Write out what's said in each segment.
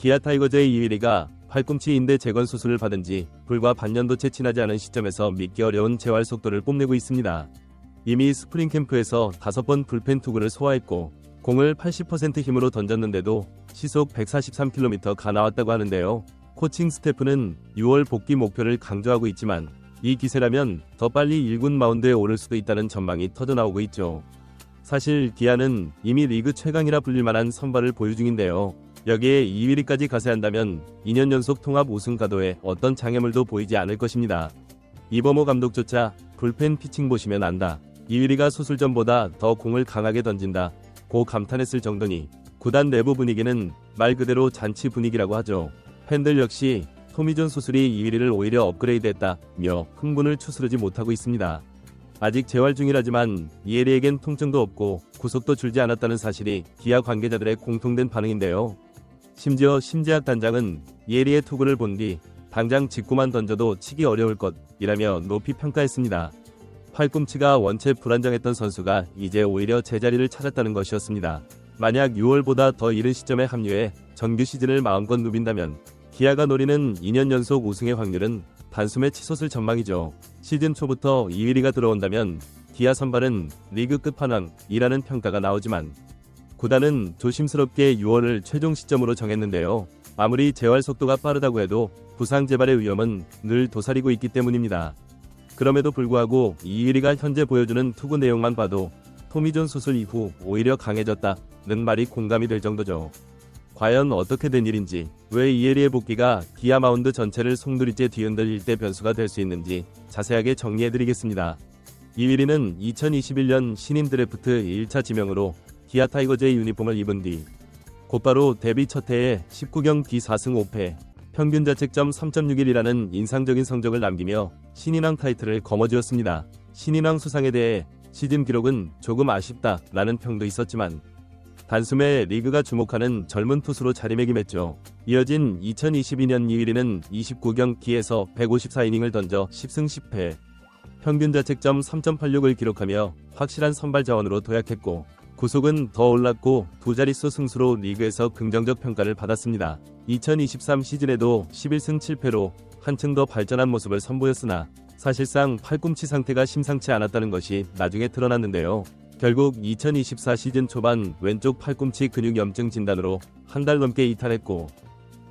기아 타이거즈의 이휘리가 팔꿈치 인대 재건 수술을 받은 지 불과 반년도채 지나지 않은 시점에서 믿기 어려운 재활 속도를 뽐내고 있습니다. 이미 스프링 캠프에서 5번 불펜 투구를 소화했고 공을 80% 힘으로 던졌는데도 시속 143km가 나왔다고 하는데요. 코칭 스태프는 6월 복귀 목표를 강조하고 있지만 이 기세라면 더 빨리 1군 마운드에 오를 수도 있다는 전망이 터져나오고 있죠. 사실 기아는 이미 리그 최강이라 불릴 만한 선발을 보유 중인데요. 여기에 이휘리까지 가세한다면 2년 연속 통합 우승 가도에 어떤 장애물도 보이지 않을 것입니다. 이범호 감독조차 불펜 피칭 보시면 안다. 이휘리가 수술 전보다 더 공을 강하게 던진다. 고 감탄했을 정도니 구단 내부 분위기는 말 그대로 잔치 분위기라고 하죠. 팬들 역시 토미존 수술이 이휘리를 오히려 업그레이드했다며 흥분을 추스르지 못하고 있습니다. 아직 재활 중이라지만 이휘리에겐 통증도 없고 구속도 줄지 않았다는 사실이 기아 관계자들의 공통된 반응인데요. 심지어 심재학 단장은 이휘리의 투구를 본 뒤 당장 직구만 던져도 치기 어려울 것이라며 높이 평가했습니다. 팔꿈치가 원체 불안정했던 선수가 이제 오히려 제자리를 찾았다는 것이었습니다. 만약 6월보다 더 이른 시점에 합류해 정규 시즌을 마음껏 누빈다면 기아가 노리는 2년 연속 우승의 확률은 단숨에 치솟을 전망이죠. 시즌 초부터 이휘리가 들어온다면 기아 선발은 리그 끝판왕이라는 평가가 나오지만 구단은 조심스럽게 6월을 최종 시점으로 정했는데요. 아무리 재활 속도가 빠르다고 해도 부상 재발의 위험은 늘 도사리고 있기 때문입니다. 그럼에도 불구하고 이휘리가 현재 보여주는 투구 내용만 봐도 토미존 수술 이후 오히려 강해졌다는 말이 공감이 될 정도죠. 과연 어떻게 된 일인지, 왜 이휘리의 복귀가 기아 마운드 전체를 송두리째 뒤흔들 일대 변수가 될 수 있는지 자세하게 정리해드리겠습니다. 이휘리는 2021년 신인 드래프트 1차 지명으로 기아 타이거즈의 유니폼을 입은 뒤 곧바로 데뷔 첫 해에 19경 D4승 5패, 평균 자책점 3.61이라는 인상적인 성적을 남기며 신인왕 타이틀을 거머쥐었습니다. 신인왕 수상에 대해 시즌 기록은 조금 아쉽다라는 평도 있었지만 단숨에 리그가 주목하는 젊은 투수로 자리매김했죠. 이어진 2022년 이휘리는 29경 기에서 154이닝을 던져 10승 10패, 평균 자책점 3.86을 기록하며 확실한 선발 자원으로 도약했고 구속은 더 올랐고 두 자릿수 승수로 리그에서 긍정적 평가를 받았습니다. 2023 시즌에도 11승 7패로 한층 더 발전한 모습을 선보였으나 사실상 팔꿈치 상태가 심상치 않았다는 것이 나중에 드러났는데요. 결국 2024 시즌 초반 왼쪽 팔꿈치 근육염증 진단으로 한 달 넘게 이탈했고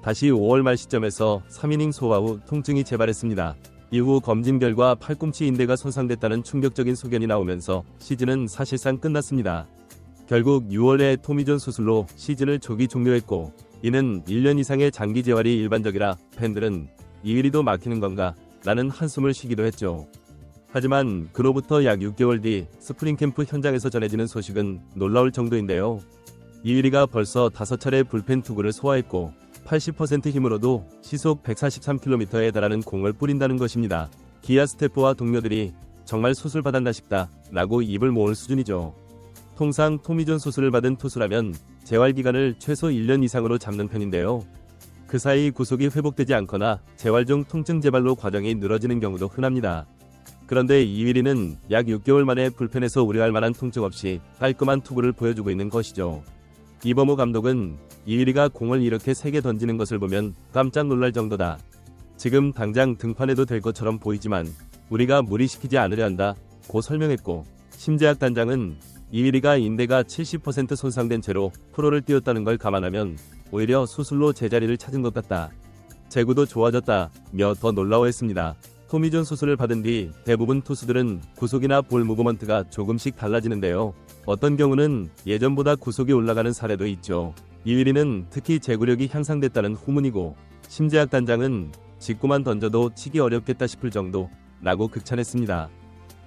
다시 5월 말 시점에서 3이닝 소화 후 통증이 재발했습니다. 이후 검진 결과 팔꿈치 인대가 손상됐다는 충격적인 소견이 나오면서 시즌은 사실상 끝났습니다. 결국 6월에 토미존 수술로 시즌을 조기 종료했고 이는 1년 이상의 장기 재활이 일반적이라 팬들은 이휘리도 막히는 건가? 라는 한숨을 쉬기도 했죠. 하지만 그로부터 약 6개월 뒤 스프링 캠프 현장에서 전해지는 소식은 놀라울 정도인데요. 이휘리가 벌써 5차례 불펜 투구를 소화했고 80% 힘으로도 시속 143km에 달하는 공을 뿌린다는 것입니다. 기아 스태프와 동료들이 정말 수술 받았나 싶다 라고 입을 모을 수준이죠. 통상 토미존 수술을 받은 투수라면 재활 기간을 최소 1년 이상으로 잡는 편인데요. 그 사이 구속이 회복되지 않거나 재활 중 통증 재발로 과정이 늘어지는 경우도 흔합니다. 그런데 이휘리는 약 6개월 만에 불펜에서 우려할 만한 통증 없이 깔끔한 투구를 보여주고 있는 것이죠. 이범호 감독은 이휘리가 공을 이렇게 세게 던지는 것을 보면 깜짝 놀랄 정도다. 지금 당장 등판해도 될 것처럼 보이지만 우리가 무리시키지 않으려 한다 고 설명했고 심재학 단장은 이휘리가 인대가 70% 손상된 채로 프로를 뛰었다는 걸 감안하면 오히려 수술로 제자리를 찾은 것 같다. 제구도 좋아졌다며 더 놀라워했습니다. 토미존 수술을 받은 뒤 대부분 투수들은 구속이나 볼 무브먼트가 조금씩 달라지는데요. 어떤 경우는 예전보다 구속이 올라가는 사례도 있죠. 이휘리는 특히 제구력이 향상됐다는 후문이고 심재학 단장은 직구만 던져도 치기 어렵겠다 싶을 정도라고 극찬했습니다.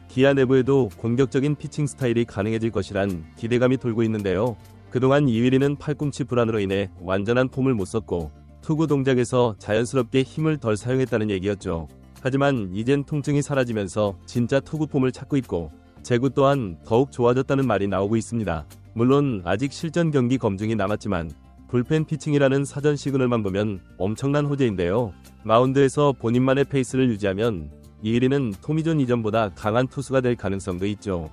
기아 내부에도 공격적인 피칭 스타일이 가능해질 것이란 기대감이 돌고 있는데요. 그동안 이휘리는 팔꿈치 불안으로 인해 완전한 폼을 못 썼고 투구 동작에서 자연스럽게 힘을 덜 사용했다는 얘기였죠. 하지만 이젠 통증이 사라지면서 진짜 투구 폼을 찾고 있고 제구 또한 더욱 좋아졌다는 말이 나오고 있습니다. 물론 아직 실전 경기 검증이 남았지만 불펜 피칭이라는 사전 시그널만 보면 엄청난 호재인데요. 마운드에서 본인만의 페이스를 유지하면 이휘리는 토미존 이전보다 강한 투수가 될 가능성도 있죠.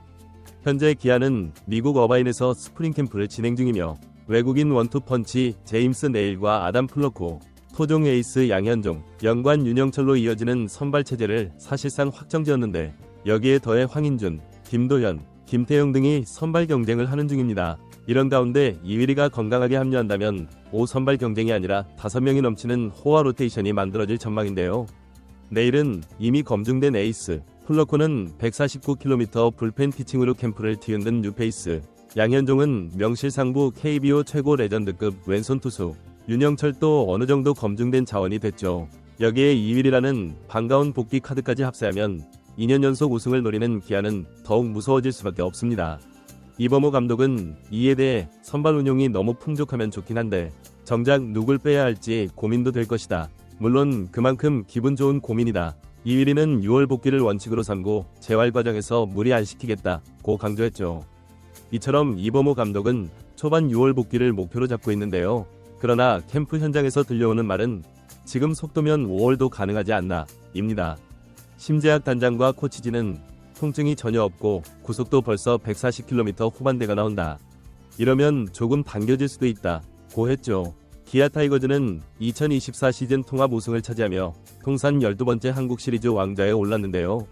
현재 기아는 미국 어바인에서 스프링 캠프를 진행 중이며 외국인 원투펀치 제임스 네일과 아담 플러코, 토종 에이스 양현종, 영관 윤영철로 이어지는 선발체제를 사실상 확정지었는데 여기에 더해 황인준, 김도현, 김태형 등이 선발 경쟁을 하는 중입니다. 이런 가운데 이위리가 건강하게 합류한다면 5선발 경쟁이 아니라 5명이 넘치는 호화 로테이션이 만들어질 전망인데요. 내일은 이미 검증된 에이스, 플러코는 149km 불펜 피칭으로 캠프를 뒤흔든 뉴페이스, 양현종은 명실상부 KBO 최고 레전드급 왼손 투수, 윤영철도 어느 정도 검증된 자원이 됐죠. 여기에 이위리라는 반가운 복귀 카드까지 합세하면 2년 연속 우승을 노리는 기아는 더욱 무서워질 수밖에 없습니다. 이범호 감독은 이에 대해 선발 운용이 너무 풍족하면 좋긴 한데 정작 누굴 빼야 할지 고민도 될 것이다. 물론 그만큼 기분 좋은 고민이다. 이위리는 6월 복귀를 원칙으로 삼고 재활 과정에서 무리 안 시키겠다고 강조했죠. 이처럼 이범호 감독은 초반 6월 복귀를 목표로 잡고 있는데요. 그러나 캠프 현장에서 들려오는 말은 지금 속도면 5월도 가능하지 않나 입니다. 심재학 단장과 코치진은 통증이 전혀 없고 구속도 벌써 140km 후반대가 나온다. 이러면 조금 당겨질 수도 있다 고 했죠. 기아 타이거즈는 2024 시즌 통합 우승을 차지하며 통산 12번째 한국 시리즈 왕좌에 올랐는데요.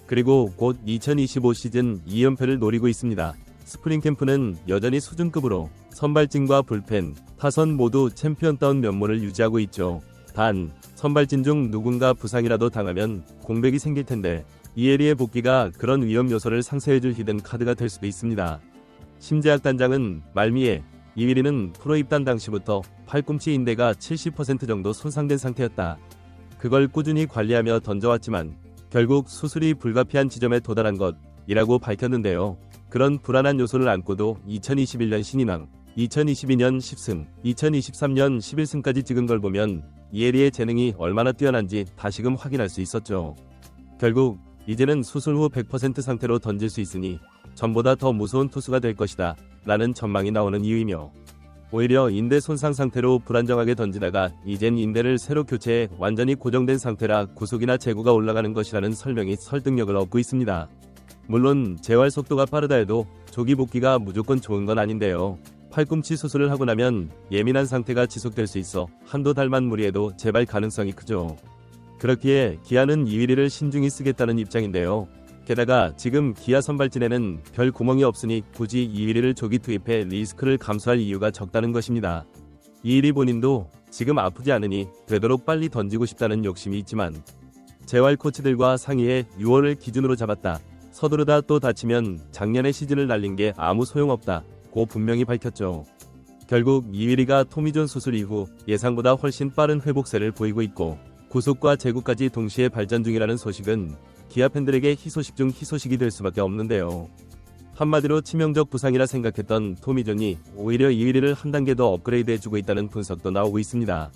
그리고 곧 2025 시즌 2연패를 노리고 있습니다. 스프링 캠프는 여전히 수준급으로 선발진과 불펜, 타선 모두 챔피언다운 면모를 유지하고 있죠. 단, 선발진 중 누군가 부상이라도 당하면 공백이 생길 텐데 이에리의 복귀가 그런 위험 요소를 상쇄해줄 히든 카드가 될 수도 있습니다. 심재학 단장은 말미에 이위리는 프로 입단 당시부터 팔꿈치 인대가 70% 정도 손상된 상태였다. 그걸 꾸준히 관리하며 던져왔지만 결국 수술이 불가피한 지점에 도달한 것이라고 밝혔는데요. 그런 불안한 요소를 안고도 2021년 신인왕, 2022년 10승, 2023년 11승까지 찍은 걸 보면 이에리의 재능이 얼마나 뛰어난지 다시금 확인할 수 있었죠. 결국 이제는 수술 후 100% 상태로 던질 수 있으니 전보다 더 무서운 투수가 될 것이다 라는 전망이 나오는 이유이며 오히려 인대 손상 상태로 불안정하게 던지다가 이젠 인대를 새로 교체해 완전히 고정된 상태라 구속이나 제구가 올라가는 것이라는 설명이 설득력을 얻고 있습니다. 물론 재활 속도가 빠르다 해도 조기 복귀가 무조건 좋은 건 아닌데요. 팔꿈치 수술을 하고 나면 예민한 상태가 지속될 수 있어 한두 달만 무리해도 재발 가능성이 크죠. 그렇기에 기아는 이위리를 신중히 쓰겠다는 입장인데요. 게다가 지금 기아 선발진에는 별 구멍이 없으니 굳이 이위리를 조기 투입해 리스크를 감수할 이유가 적다는 것입니다. 이위리 본인도 지금 아프지 않으니 되도록 빨리 던지고 싶다는 욕심이 있지만 재활 코치들과 상의해 6월을 기준으로 잡았다. 서두르다 또 다치면 작년의 시즌을 날린 게 아무 소용없다 고 분명히 밝혔죠. 결국 이위리가 토미존 수술 이후 예상보다 훨씬 빠른 회복세를 보이고 있고 구속과 제구까지 동시에 발전 중이라는 소식은 기아 팬들에게 희소식 중 희소식이 될 수밖에 없는데요. 한마디로 치명적 부상이라 생각했던 토미존이 오히려 이위리를 한 단계 더 업그레이드해주고 있다는 분석도 나오고 있습니다.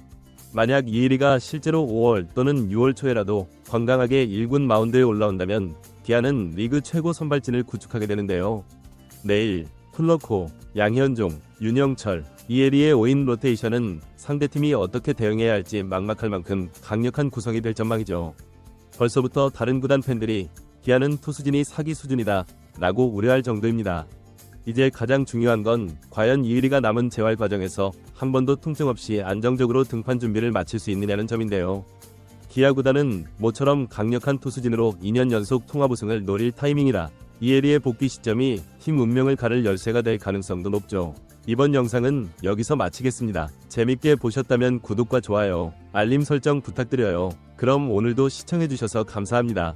만약 이위리가 실제로 5월 또는 6월 초에라도 건강하게 1군 마운드에 올라온다면 기아는 리그 최고 선발진을 구축하게 되는데요. 내일 플러코, 양현종, 윤영철, 이에리의 5인 로테이션은 상대팀이 어떻게 대응해야 할지 막막할 만큼 강력한 구성이 될 전망이죠. 벌써부터 다른 구단 팬들이 기아는 투수진이 사기 수준이다 라고 우려할 정도입니다. 이제 가장 중요한 건 과연 이위리가 남은 재활 과정에서 한 번도 통증 없이 안정적으로 등판 준비를 마칠 수 있느냐는 점인데요. 기아 구단은 모처럼 강력한 투수진으로 2년 연속 통합 우승을 노릴 타이밍이라 이에리의 복귀 시점이 팀 운명을 가를 열쇠가 될 가능성도 높죠. 이번 영상은 여기서 마치겠습니다. 재밌게 보셨다면 구독과 좋아요, 알림 설정 부탁드려요. 그럼 오늘도 시청해주셔서 감사합니다.